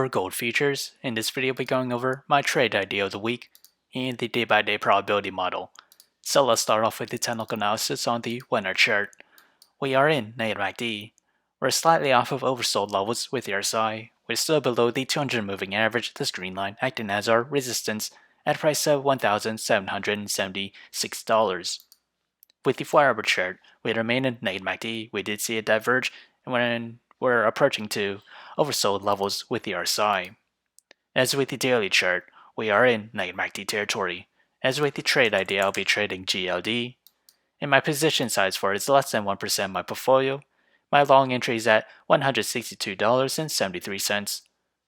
For gold futures, in this video I'll be going over my trade idea of the week and the day-by-day probability model. So let's start off with the technical analysis on the winner chart. We are in NUGT. We're slightly off of oversold levels with the RSI. We're still below the 200 moving average, this green line, acting as our resistance at a price of $1,776. With the 4-hour chart, we remain in NUGT. We did see it diverge, and when we're approaching to oversold levels with the RSI. As with the daily chart, we are in NUGT territory. As with the trade idea, I'll be trading GLD, and my position size for it is less than 1% of my portfolio. My long entry is at $162.73.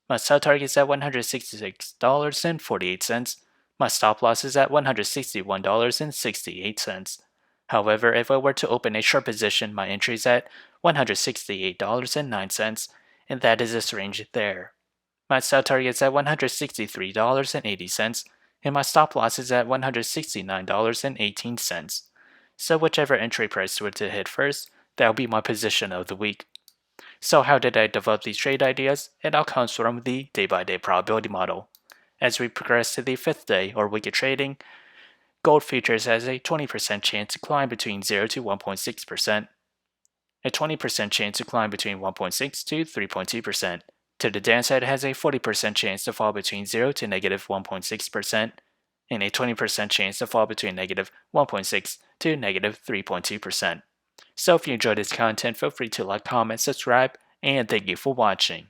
My sell target is at $166.48. My stop loss is at $161.68. However, if I were to open a short position, my entry is at $168.09, and that is this range there. My sell target is at $163.80, and my stop loss is at $169.18. So whichever entry price were to hit first, that will be my position of the week. So how did I develop these trade ideas? It all comes from the day-by-day probability model. As we progress to the 5th day or week of trading, gold futures has a 20% chance to climb between 0 to 1.6%, a 20% chance to climb between 1.6 to 3.2%. To the downside, it has a 40% chance to fall between 0 to negative 1.6%, and a 20% chance to fall between negative 1.6 to negative 3.2%. So if you enjoyed this content, feel free to like, comment, subscribe, and thank you for watching.